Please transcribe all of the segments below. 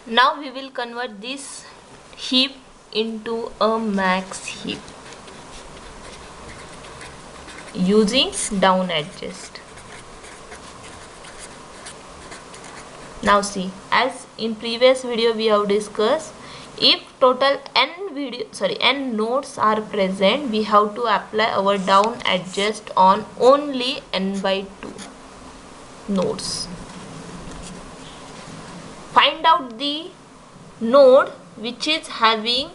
Now we will convert this heap into a max heap using down adjust. Now see, as in previous video we have discussed, if total n nodes are present, we have to apply our down adjust on only n by 2 nodes. Find out the node which is having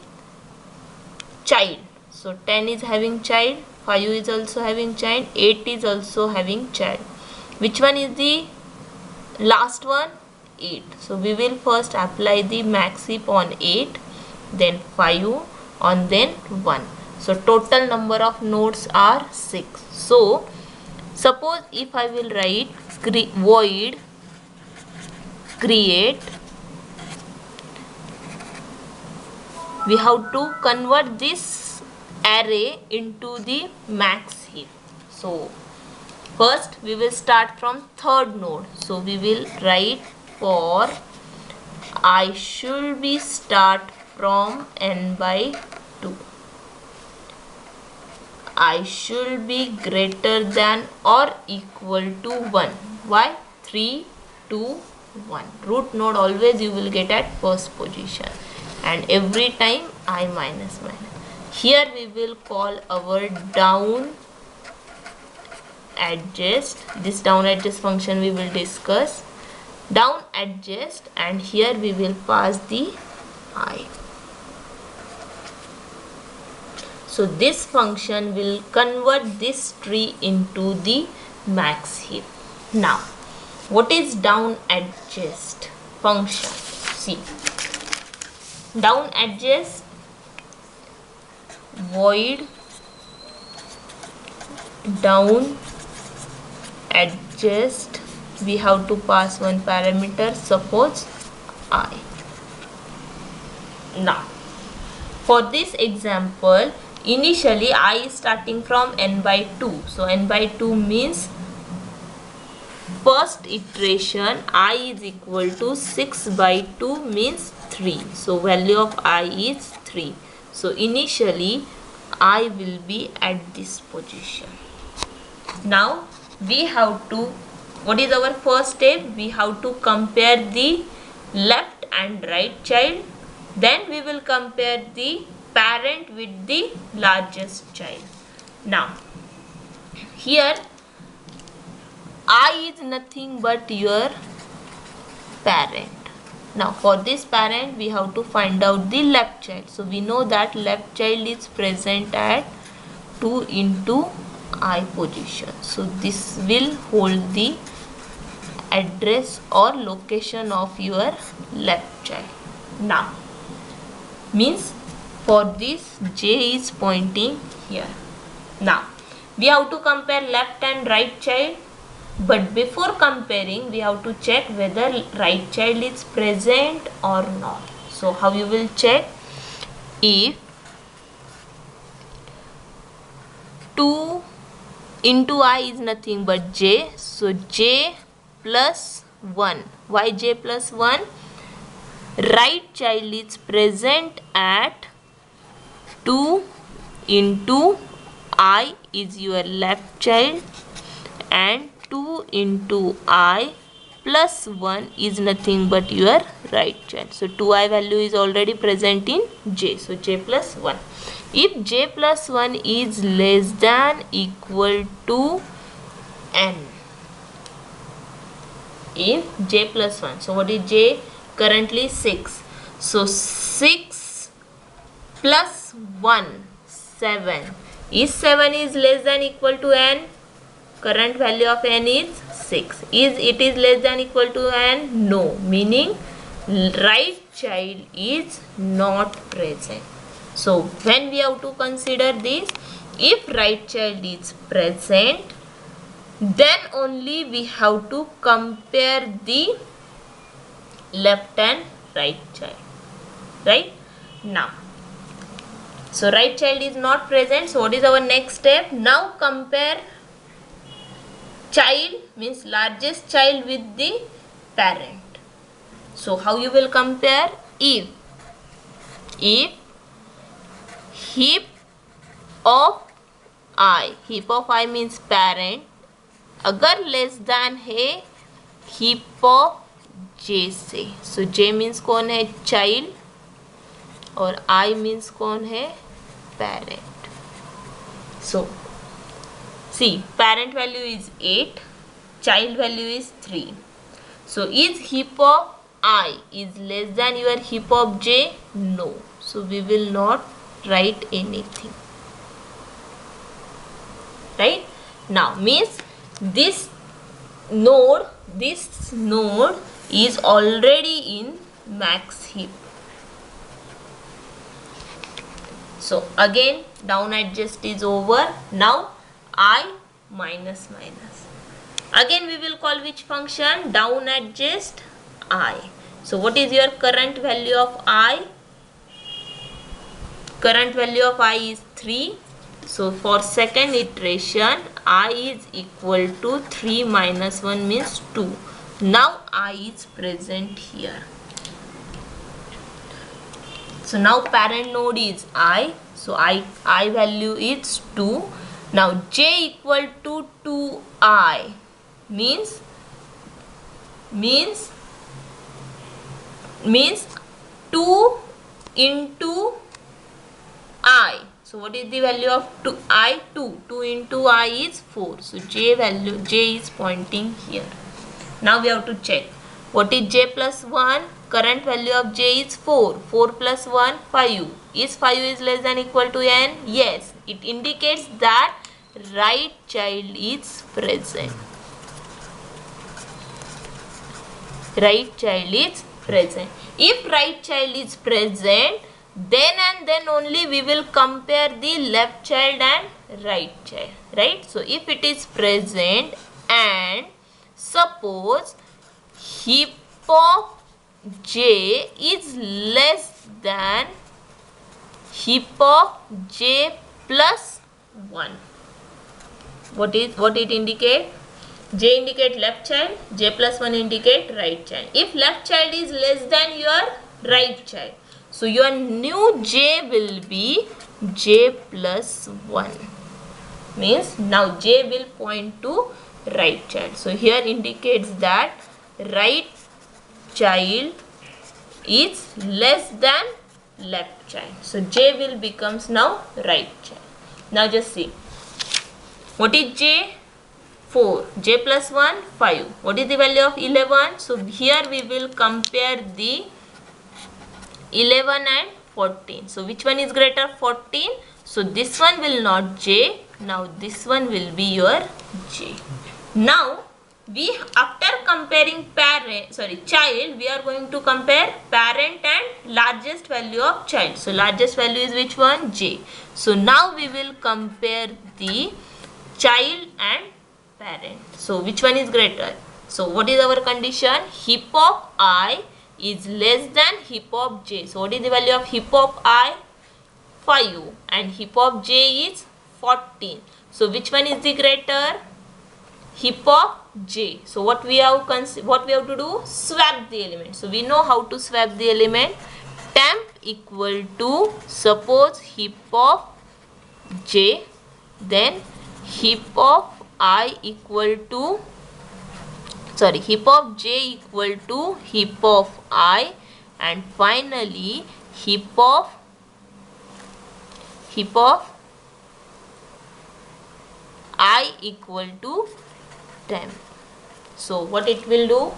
child. So 10 is having child, 5 is also having child, 8 is also having child. Which one is the last one? 8. So we will first apply the max heap on 8, then 5, and then 1. So total number of nodes are 6. So suppose if I will write void create, we have to convert this array into the max heap. So first we will start from third node. So we will write for I should be start from n by 2. I should be greater than or equal to 1. Why? 3, 2, 1. Root node always you will get at first position, and every time I minus minus. Here we will call our down adjust. This down adjust function we will discuss. Down adjust, and here we will pass the I. So this function will convert this tree into the max heap. Now what is down adjust function? See, down adjust void down adjust, we have to pass one parameter, suppose I. Now for this example, initially I is starting from n by 2. So n by 2 means first iteration I is equal to 6 by 2 means 3. So value of I is 3. So initially I will be at this position. Now we have to, what is our first step? We have to compare the left and right child. Then we will compare the parent with the largest child. Now here I is nothing but your parent. Now for this parent we have to find out the left child. So we know that left child is present at 2 into I position. So this will hold the address or location of your left child. Now means for this J is pointing here. Now we have to compare left and right child, but before comparing we have to check whether right child is present or not. So how you will check? If 2 into I is nothing but J, so J plus 1. Why J plus 1? Right child is present at 2 into I is your left child, and 2 into I plus 1 is nothing but your right child. So 2I value is already present in J. So J plus 1. If J plus 1 is less than equal to N. If J plus 1. So what is J? Currently 6. So 6 plus 1, 7. Is 7 is less than equal to N? Current value of N is 6. Is it is less than equal to N? No. Meaning right child is not present. So when we have to consider this, if right child is present, then only we have to compare the left and right child. Right? Now, so right child is not present. So what is our next step? Now compare child means largest child with the parent. So how you will compare? If heap of I means parent, अगर less than है heap of जे से, सो जे means कौन है? Child, और आई means कौन है? Parent. So see, parent value is 8, child value is 3. So is heap of I is less than your heap of J? No. So we will not write anything. Right? Now means this node is already in max heap. So again down adjust is over. Now I minus. Again we will call which function? Down adjust I. So what is your current value of I? Current value of I is 3. So for second iteration I is equal to 3 minus 1 means 2. Now I is present here. So now parent node is I. So I value is 2. Now J equal to 2I means 2 into I. So what is the value of 2I? 2 into I is 4. So J is pointing here. Now we have to check what is J plus 1. Current value of J is 4. 4 plus 1, 5. Is 5 is less than equal to n? Yes. It indicates that right child is present. Right child is present. If right child is present, then and then only we will compare the left child and right child. Right? So if it is present and suppose heap of J is less than heap of J plus 1. What it indicate? J indicate left child, J plus 1 indicate right child. If left child is less than your right child, so your new J will be J plus 1. Means now J will point to right child. So here indicates that right child is less than left child. So J will becomes now right child. Now just see. What is J? 4. J plus 1, 5. What is the value of 11? So here we will compare the 11 and 14. So which one is greater? 14. So this one will not J. Now this one will be your J. Now we, after comparing child, we are going to compare parent and largest value of child. So largest value is which one? J. So now we will compare the child and parent. So which one is greater? So what is our condition? Heap of I is less than heap of J. So what is the value of heap of I? 5 and heap of J is 14. So which one is the greater? Heap of J. So what we have to do? Swap the element. So we know how to swap the element. Temp equal to, suppose heap of J, then heap of I equal to, heap of J equal to heap of I, and finally heap of I equal to temp. So what it will do?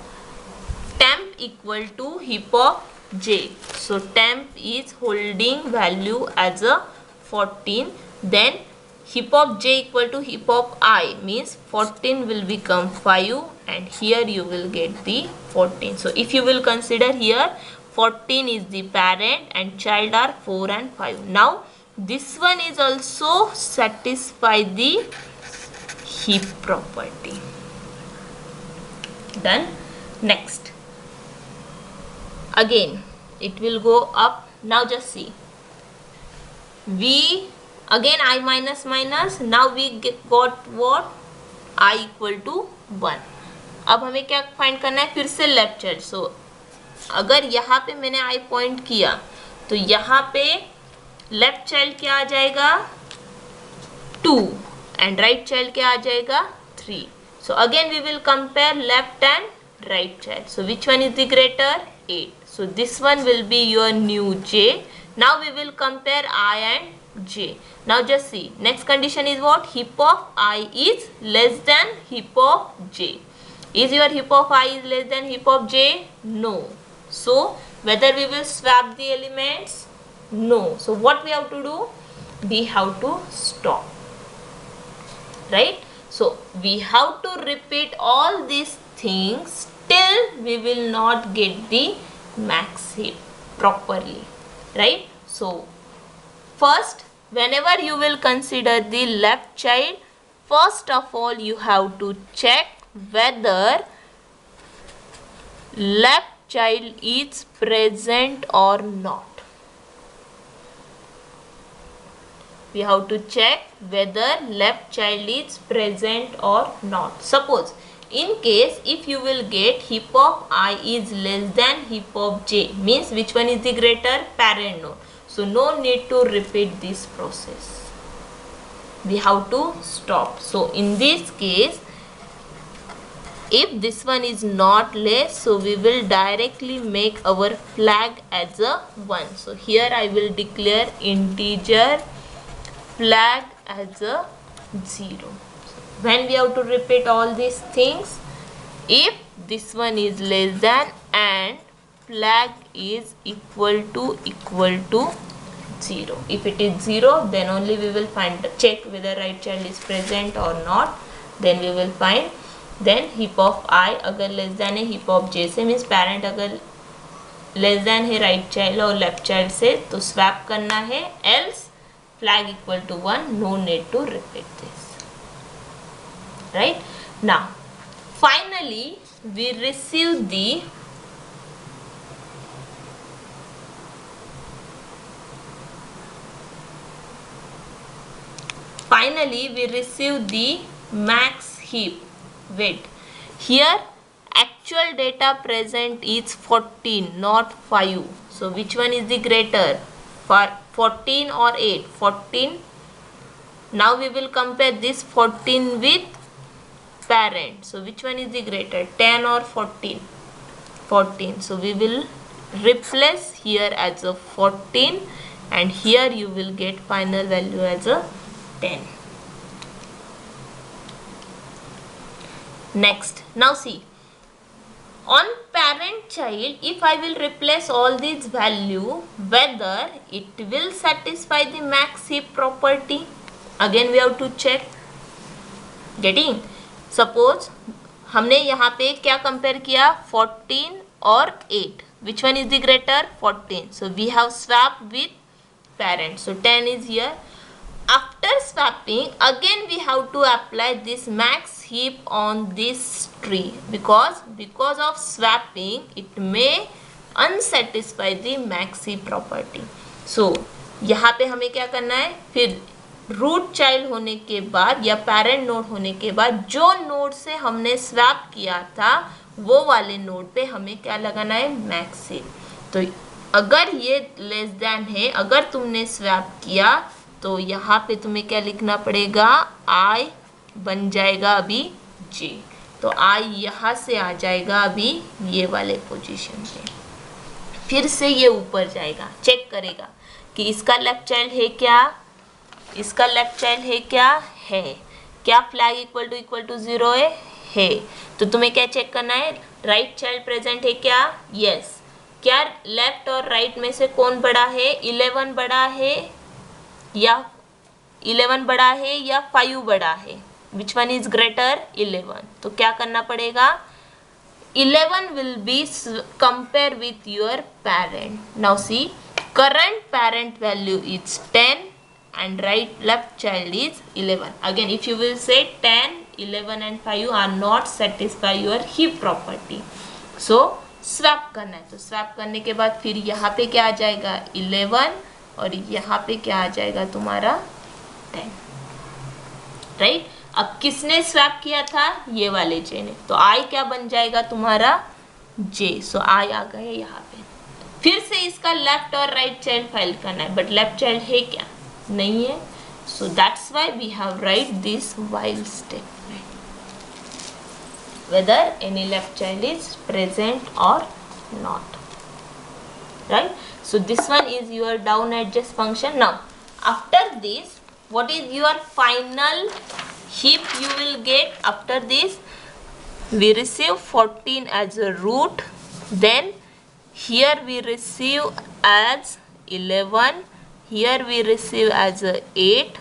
Temp equal to heap of J. So temp is holding value as a 14. Then heap of J equal to heap of I means 14 will become 5 and here you will get the 14. So if you will consider here 14 is the parent and child are 4 and 5. Now this one is also satisfy the heap property. Done. Next. Again it will go up. Now just see. Again I minus. Now we got what? I equal to 1. अब हमें क्या find करना है? फिर से left child. सो अगर यहाँ पे मैंने आई पॉइंट किया तो यहाँ पे लेफ्ट चाइल्ड क्या आ जाएगा 2 एंड राइट चाइल्ड क्या आ जाएगा 3. So again we will compare left and right child. So which one is the greater? 8. So this one will be your new j. Now we will compare I and j. Now just see, next condition is what? Heap of I is less than heap of j. Is your heap of I is less than heap of j? No. So whether we will swap the elements? No. So what we have to do? We have to stop. Right? So we have to repeat all these things till we will not get the max heap properly. Right? So first, whenever you will consider the left child, first of all you have to check whether left child is present or not. We have to check whether left child is present or not. Suppose in case if you will get heap of I is less than heap of j, means which one is the greater? Parent node. So no need to repeat this process. We have to stop. So in this case, if this one is not less, so we will directly make our flag as a 1. So here I will declare integer flag as a 0. When we have to repeat all these things, if this one is less than and flag is equal to 0. If it is 0, then only we will check whether right child is present or not. Then we will find. Then heap of I अगर less than है heap of j से, means parent अगर less than है right child और left child से, तो swap करना है, else flag equal to 1, no need to repeat this. Right? Now finally we receive the max heap. Wait, here actual data present is 14, not 5. So which one is the greater? For 14 or 8? 14. Now we will compare this 14 with parent. So which one is the greater? 10 or 14? 14. So we will replace here as a 14 and here you will get final value as a 10. Next, now see, on parent child, if I will replace all these value, whether it will satisfy the max heap property, again we have to check. Getting? Suppose हमने यहाँ पे क्या compare किया? 14 और 8. Which one is the greater? 14. So we have swapped with parent. So 10 is here. After swapping, again we have to apply this max heap on this tree because of swapping it may unsatisfy the max heap property. So यहाँ पे हमें क्या करना है? फिर root child होने के बाद या पेरेंट नोड होने के बाद जो नोड से हमने स्वैप किया था वो वाले नोड पे हमें क्या लगाना है? मैक्स हेप. तो अगर ये लेस देन है, अगर तुमने स्वैप किया तो यहाँ पे तुम्हें क्या लिखना पड़ेगा? आई बन जाएगा अभी जे. तो आई यहाँ से आ जाएगा अभी ये वाले पोजीशन पे, फिर से ये ऊपर जाएगा, चेक करेगा कि इसका लेफ्ट चाइल्ड है क्या, इसका लेफ्ट चाइल्ड है क्या, है क्या, फ्लैग इक्वल टू 0 है. तो तुम्हें क्या चेक करना है? राइट चाइल्ड प्रेजेंट है क्या? यस. क्या लेफ्ट और राइट में से कौन बड़ा है? 11 बड़ा है या 11 बड़ा है या 5 बड़ा है? Which one is greater? 11. तो क्या करना पड़ेगा? 11 will be compare with your parent. Now see, current parent value is 10 and left child is 11. Again, if you will say 10, 11 and 5 are not satisfy your heap property. So swap करना है. तो swap करने के बाद फिर यहाँ पे क्या आ जाएगा? 11 और यहाँ पे क्या आ जाएगा तुम्हारा? 10. राइट? अब किसने स्वैप किया था? ये वाले जे ने. तो आई क्या बन जाएगा तुम्हारा? J. सो I आ गए यहाँ पे. फिर से इसका लेफ्ट और राइट चाइल्ड फाइल करना है, बट लेफ्ट चाइल्ड है क्या? नहीं है. So that's why we have write this while statement, whether any left child is present or not, right? So this one is your down adjust function. Now after this, what is your final heap you will get? After this, we receive 14 as a root, then here we receive as 11, here we receive as a 8,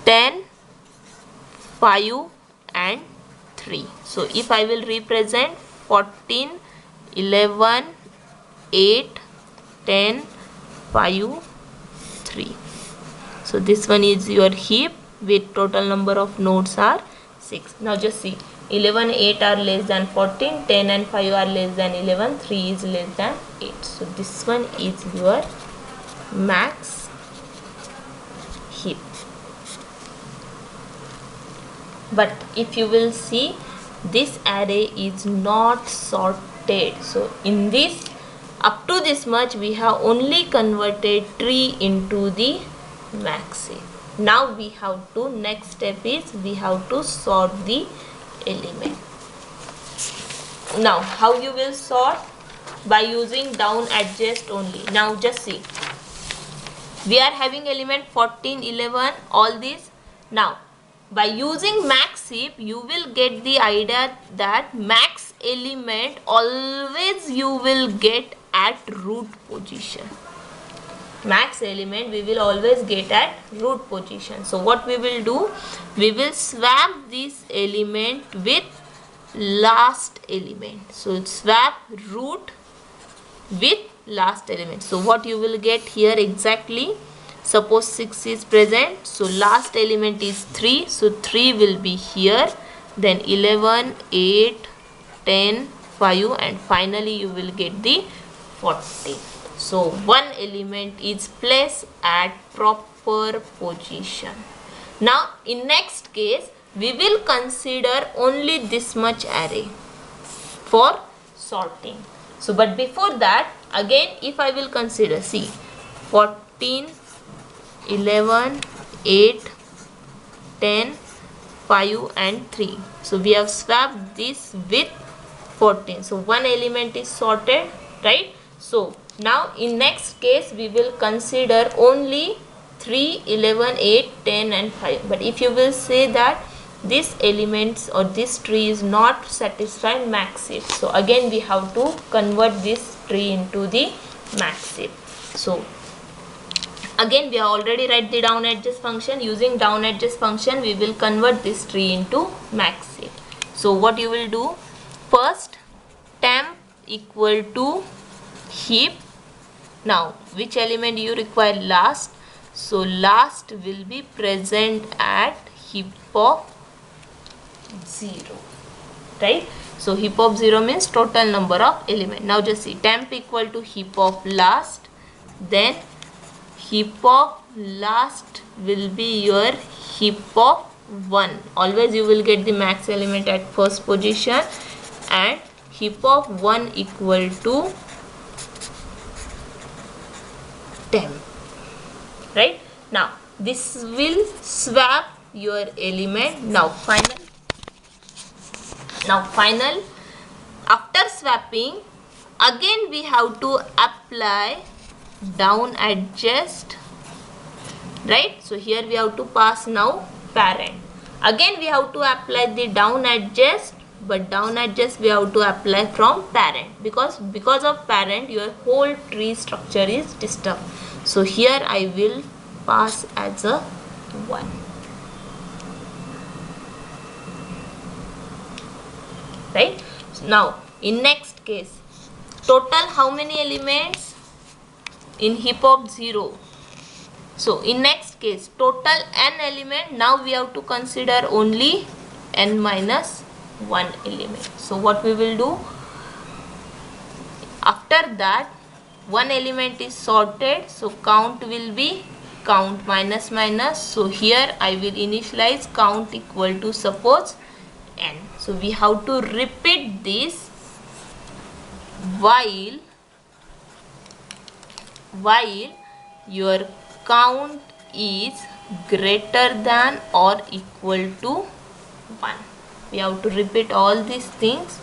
10, 5 and 3. So if I will represent 14, 11, 8, 10, 5, 3. So this one is your heap with total number of nodes are 6. Now just see, 11, 8 are less than 14, 10 and 5 are less than 11, 3 is less than 8. So this one is your max heap. But if you will see, this array is not sorted. So in this, up to this much, we have only converted tree into the max heap. Now we have to, next step is we have to sort the element. Now how you will sort? By using down adjust only. Now just see, we are having element 14, 11, all these. Now by using max heap, you will get the idea that max element always you will get at root position. Max element we will always get at root position. So what we will do, we will swap this element with last element. So swap root with last element. So what you will get here exactly, suppose 6 is present, so last element is 3, so 3 will be here, then 11, 8, 10, 5 and finally you will get the 14. So one element is placed at proper position. Now in next case, we will consider only this much array for sorting. So but before that, again if I will consider, see, 14, 11, 8, 10, 5 and 3. So we have swapped this with 14. So one element is sorted, right? So now in next case we will consider only 3, 11, 8, 10 and 5. But if you will say that this elements or this tree is not satisfying max heap, so again we have to convert this tree into the max heap. So again we have already write the down adjust function. Using down adjust function we will convert this tree into max heap. So what you will do, first temp equal to heap. Now which element you require? Last. So last will be present at heap of 0, right? So heap of 0 means total number of element. Now just see, temp equal to heap of last, then heap of last will be your heap of 1. Always you will get the max element at first position, and heap of 1 equal to temp, right? Now this will swap your element. Now final, after swapping, again we have to apply down adjust, right? So here we have to pass now parent. Again we have to apply the down adjust, but down adjust we have to apply from parent, because of parent your whole tree structure is disturbed. So here I will pass as a 1, right? Now in next case, total how many elements in heap of 0? So in next case, total n element. Now we have to consider only n minus 1 element. So what we will do, after that one element is sorted, so count will be minus. So here I will initialize count equal to, suppose n. So we have to repeat this while your count is greater than or equal to 1. We have to repeat all these things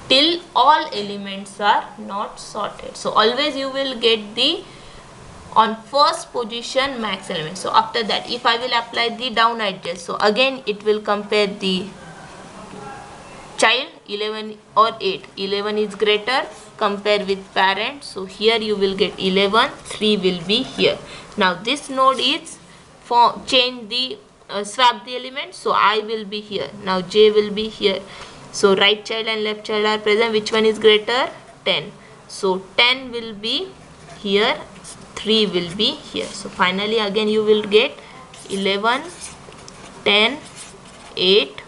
till all elements are not sorted. So always you will get the on first position max element. So after that, if I will apply the down adjust, so again it will compare the child 11 or 8. 11 is greater, compare with parent. So here you will get 11, 3 will be here. Now this node is for change the swap the element. So I will be here. Now j will be here. So right child and left child are present. Which one is greater? 10. So 10 will be here, 3 will be here. So finally again you will get 11, 10, 8,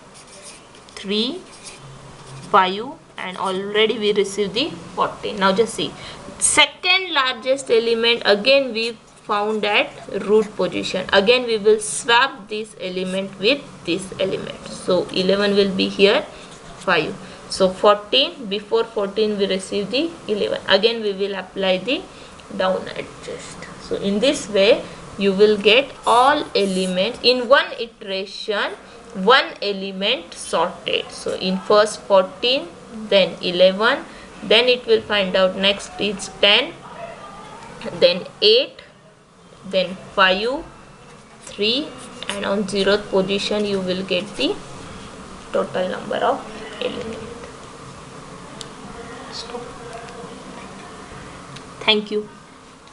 3, 5, and already we received the 14. Now just see, second largest element again we found at root position. Again we will swap this element with this element. So 11 will be here, 5. So 14, before 14 we receive the 11. Again we will apply the down adjust. So in this way you will get all elements in one iteration, one element sorted. So in first 14, then 11, then it will find out next is 10, then 8, then 5, 3, and on 0th position you will get the total number of elements. Stop. Thank you.